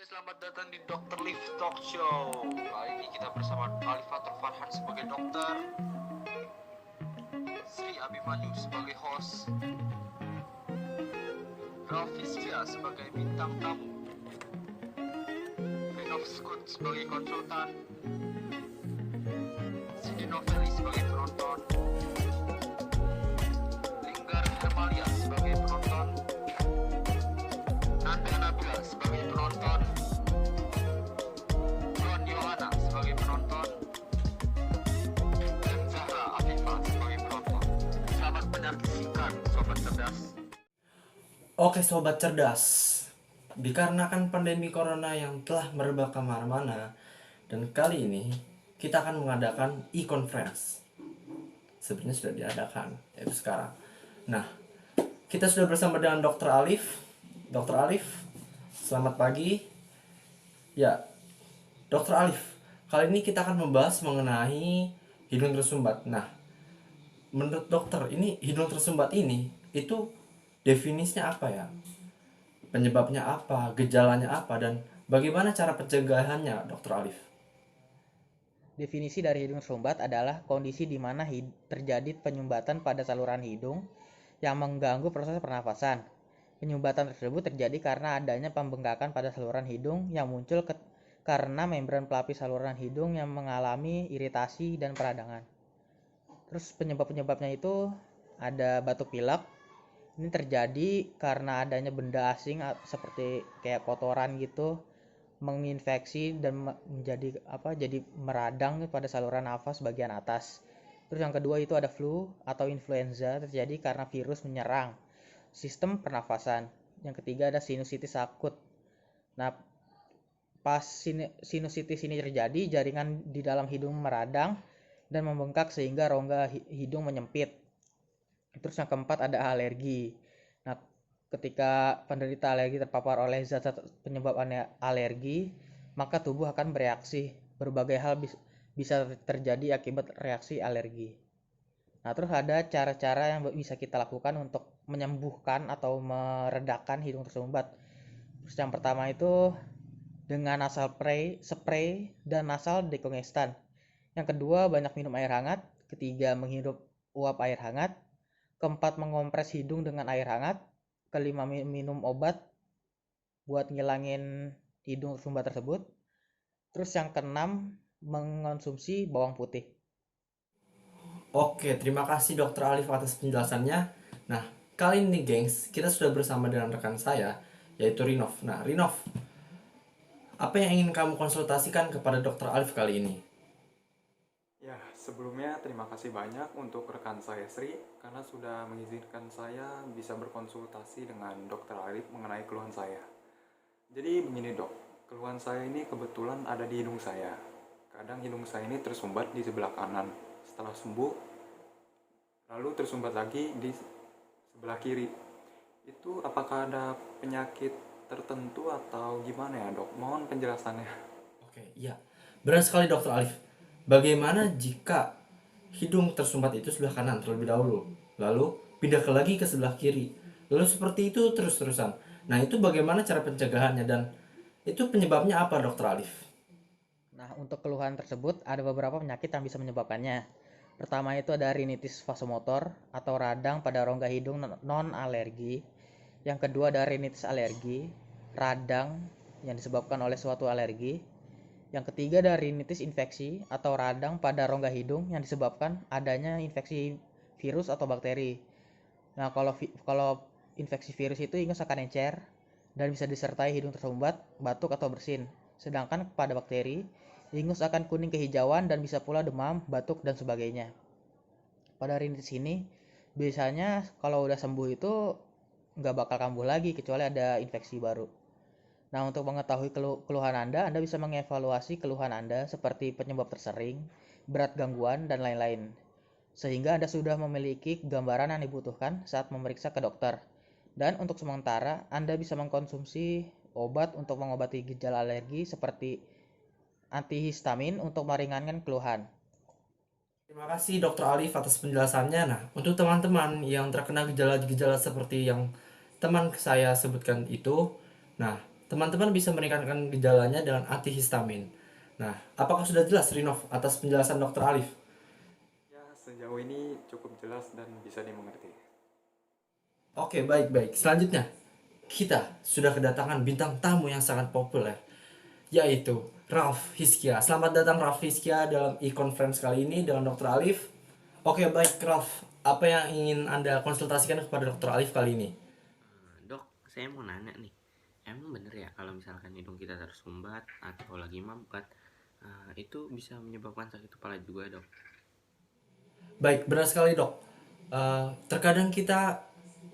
Selamat datang di Dr. Liv Talk Show. Kali ini kita bersama Alifatur Farhan sebagai dokter, Sri Abimanyu sebagai host, Rafiskia sebagai bintang tamu, Renov Skut sebagai konsultan, Siti Noveli sebagai penonton, Linggar Hermalia sebagai penonton, Nanda Nabila sebagai penonton, John Yohana sebagai penonton, dan Zahra Afifah sebagai penonton. Selamat menyaksikan Sobat Cerdas. Oke Sobat Cerdas, dikarenakan pandemi corona yang telah merebak kemana-mana, dan kali ini kita akan mengadakan e-conference. Sebenarnya sudah diadakan, yaitu sekarang. Nah, kita sudah bersama dengan Dr. Alif. Dr. Alif, selamat pagi. Ya, Dr. Alif, kali ini kita akan membahas mengenai hidung tersumbat. Nah, menurut dokter, ini hidung tersumbat ini itu definisinya apa ya? Penyebabnya apa? Gejalanya apa? Dan bagaimana cara pencegahannya, Dr. Alif? Definisi dari hidung tersumbat adalah kondisi di mana terjadi penyumbatan pada saluran hidung yang mengganggu proses pernafasan. Penyumbatan tersebut terjadi karena adanya pembengkakan pada saluran hidung yang muncul karena membran pelapis saluran hidung yang mengalami iritasi dan peradangan. Terus penyebab-penyebabnya itu ada batuk pilek. Ini terjadi karena adanya benda asing seperti kayak kotoran gitu menginfeksi dan jadi meradang pada saluran nafas bagian atas. Terus yang kedua itu ada flu atau influenza terjadi karena virus menyerang sistem pernafasan. Yang ketiga ada sinusitis akut. Nah, pas sinusitis ini terjadi, jaringan di dalam hidung meradang dan membengkak sehingga rongga hidung menyempit. Terus yang keempat ada alergi. Nah, ketika penderita alergi terpapar oleh zat penyebab alergi, maka tubuh akan bereaksi. Berbagai hal bisa terjadi akibat reaksi alergi. Nah, terus ada cara-cara yang bisa kita lakukan untuk menyembuhkan atau meredakan hidung tersumbat. Terus yang pertama itu dengan nasal spray dan nasal dekongestan. Yang kedua, banyak minum air hangat. Ketiga, menghirup uap air hangat. Keempat, mengompres hidung dengan air hangat. Kelima, minum obat buat ngilangin hidung tersumbat tersebut. Terus yang keenam, mengonsumsi bawang putih. Oke, terima kasih Dr. Alif atas penjelasannya. Nah, kali ini gengs, kita sudah bersama dengan rekan saya, yaitu Rinov. Nah, Rinov, apa yang ingin kamu konsultasikan kepada Dr. Alif kali ini? Ya, sebelumnya terima kasih banyak untuk rekan saya Sri karena sudah mengizinkan saya bisa berkonsultasi dengan Dr. Alif mengenai keluhan saya. Jadi begini dok, keluhan saya ini kebetulan ada di hidung saya. Kadang hidung saya ini tersumbat di sebelah kanan. Setelah sembuh, lalu tersumbat lagi di sebelah kiri. Itu apakah ada penyakit tertentu atau gimana ya dok? Mohon penjelasannya. Oke, iya. Benar sekali Dr. Alif. Bagaimana jika hidung tersumbat itu sebelah kanan terlebih dahulu, lalu pindah lagi ke sebelah kiri, lalu seperti itu terus-terusan. Nah, itu bagaimana cara pencegahannya dan itu penyebabnya apa, Dr. Alif? Nah, untuk keluhan tersebut ada beberapa penyakit yang bisa menyebabkannya. Pertama itu ada rinitis vasomotor atau radang pada rongga hidung non-alergi. Yang kedua ada rinitis alergi, radang yang disebabkan oleh suatu alergi. Yang ketiga ada rinitis infeksi atau radang pada rongga hidung yang disebabkan adanya infeksi virus atau bakteri. Nah, kalau infeksi virus itu ingus akan encer dan bisa disertai hidung tersumbat, batuk atau bersin. Sedangkan pada bakteri, ingus akan kuning kehijauan dan bisa pula demam, batuk, dan sebagainya. Pada rinitis ini, biasanya kalau udah sembuh itu nggak bakal kambuh lagi kecuali ada infeksi baru. Nah, untuk mengetahui keluhan Anda bisa mengevaluasi keluhan Anda seperti penyebab tersering, berat gangguan, dan lain-lain. Sehingga Anda sudah memiliki gambaran yang dibutuhkan saat memeriksa ke dokter. Dan untuk sementara, Anda bisa mengkonsumsi obat untuk mengobati gejala alergi seperti antihistamin untuk meringankan keluhan. Terima kasih Dr. Alif atas penjelasannya. Nah, untuk teman-teman yang terkena gejala-gejala seperti yang teman saya sebutkan itu, nah, teman-teman bisa meringankan gejalanya dengan antihistamin. Nah, apakah sudah jelas Rinov atas penjelasan Dr. Alif? Ya, sejauh ini cukup jelas dan bisa dimengerti. Oke, baik-baik. Selanjutnya, kita sudah kedatangan bintang tamu yang sangat populer, yaitu Ralf Hiskia. Selamat datang Ralf Hiskia dalam e-conference kali ini dengan Dr. Alif. Oke, baik Ralf. Apa yang ingin Anda konsultasikan kepada Dr. Alif kali ini? Dok, saya mau nanya nih, emang bener ya kalau misalkan hidung kita tersumbat atau lagi mabuk itu bisa menyebabkan sakit kepala juga, Dok? Baik, benar sekali dok. Terkadang kita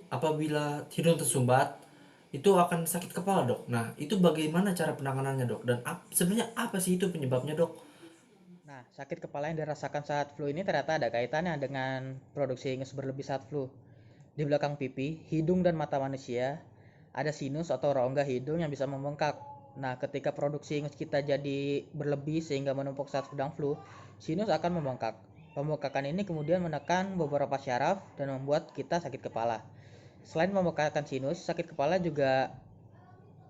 apabila hidung tersumbat itu akan sakit kepala dok. Nah, itu bagaimana cara penanganannya dok? Dan sebenarnya apa sih itu penyebabnya dok? Nah, sakit kepala yang dirasakan saat flu ini ternyata ada kaitannya dengan produksi ingus berlebih saat flu. Di belakang pipi, hidung dan mata manusia ada sinus atau rongga hidung yang bisa membengkak. Nah, ketika produksi ingus kita jadi berlebih sehingga menumpuk saat sedang flu, sinus akan membengkak. Pembengkakan ini kemudian menekan beberapa syaraf dan membuat kita sakit kepala. Selain pembengkakan sinus, sakit kepala juga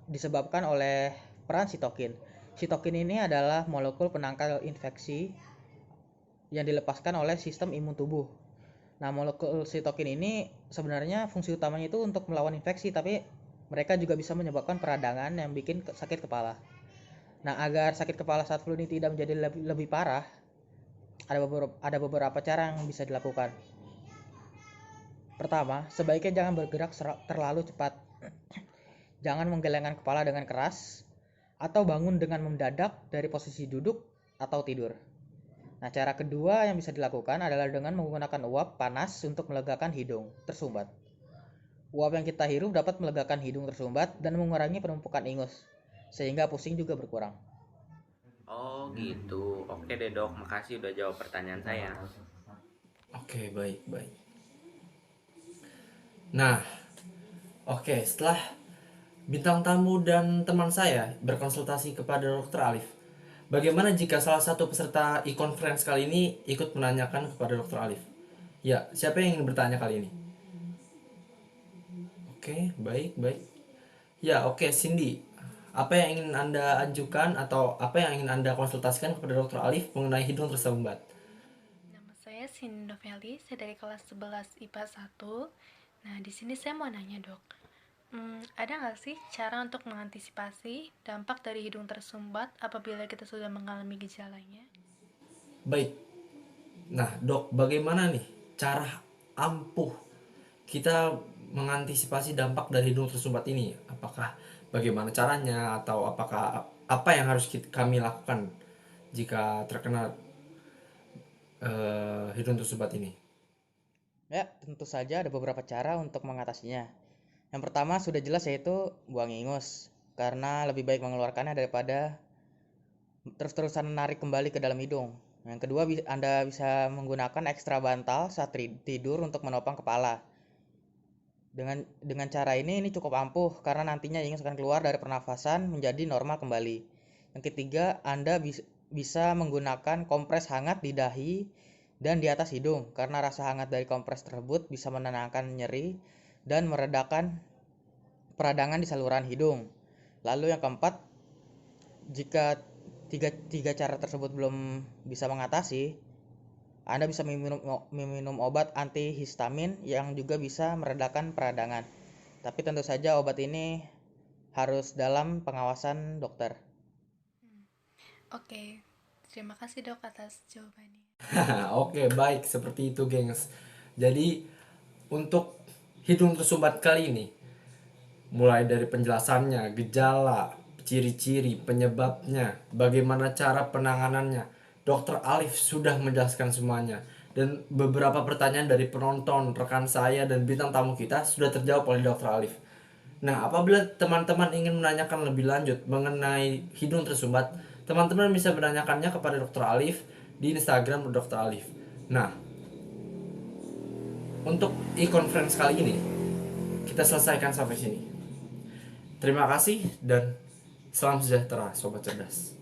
disebabkan oleh peran sitokin. Sitokin ini adalah molekul penangkal infeksi yang dilepaskan oleh sistem imun tubuh. Nah, molekul sitokin ini sebenarnya fungsi utamanya itu untuk melawan infeksi, tapi mereka juga bisa menyebabkan peradangan yang bikin sakit kepala. Nah, agar sakit kepala saat flu ini tidak menjadi lebih parah, ada beberapa cara yang bisa dilakukan. Pertama, sebaiknya jangan bergerak terlalu cepat. Jangan menggelengkan kepala dengan keras atau bangun dengan mendadak dari posisi duduk atau tidur. Nah, cara kedua yang bisa dilakukan adalah dengan menggunakan uap panas untuk melegakan hidung tersumbat. Uap yang kita hirup dapat melegakan hidung tersumbat dan mengurangi penumpukan ingus, sehingga pusing juga berkurang. Oh gitu, oke deh dok, makasih udah jawab pertanyaan saya. Oke, baik. Nah, oke, setelah bintang tamu dan teman saya berkonsultasi kepada Dr. Alif, bagaimana jika salah satu peserta e-conference kali ini ikut menanyakan kepada Dr. Alif? Ya, siapa yang ingin bertanya kali ini? Oke, baik. Ya, oke, Cindy. Apa yang ingin Anda ajukan atau apa yang ingin Anda konsultasikan kepada Dr. Alif mengenai hidung tersumbat? Nama saya Cindy Noveli, saya dari kelas 11 IPA 1. Nah, di sini saya mau nanya, Dok. Ada nggak sih cara untuk mengantisipasi dampak dari hidung tersumbat apabila kita sudah mengalami gejalanya? Baik. Nah, Dok, bagaimana nih cara ampuh kita mengantisipasi dampak dari hidung tersumbat ini? Apakah bagaimana caranya atau apakah apa yang harus kami lakukan jika terkena hidung tersumbat ini? Ya, tentu saja ada beberapa cara untuk mengatasinya. Yang pertama sudah jelas yaitu buang ingus, karena lebih baik mengeluarkannya daripada terus-terusan menarik kembali ke dalam hidung. Yang kedua, Anda bisa menggunakan ekstra bantal saat tidur untuk menopang kepala. Dengan cara ini cukup ampuh karena nantinya ingus akan keluar dari pernafasan menjadi normal kembali. Yang ketiga, Anda bisa menggunakan kompres hangat di dahi dan di atas hidung karena rasa hangat dari kompres tersebut bisa menenangkan nyeri dan meredakan peradangan di saluran hidung. Lalu yang keempat, jika tiga cara tersebut belum bisa mengatasi, Anda bisa meminum obat antihistamin yang juga bisa meredakan peradangan. Tapi tentu saja obat ini harus dalam pengawasan dokter. Oke, terima kasih dok atas jawabannya. Oke, baik, seperti itu, gengs. Jadi, untuk hidung tersumbat kali ini, mulai dari penjelasannya, gejala, ciri-ciri, penyebabnya, bagaimana cara penanganannya, Dr. Alif sudah menjelaskan semuanya. Dan beberapa pertanyaan dari penonton, rekan saya, dan bintang tamu kita sudah terjawab oleh Dr. Alif. Nah, apabila teman-teman ingin menanyakan lebih lanjut mengenai hidung tersumbat, teman-teman bisa menanyakannya kepada Dr. Alif di Instagram Dr. Alif. Nah, untuk e-conference kali ini kita selesaikan sampai sini. Terima kasih dan salam sejahtera, sobat cerdas.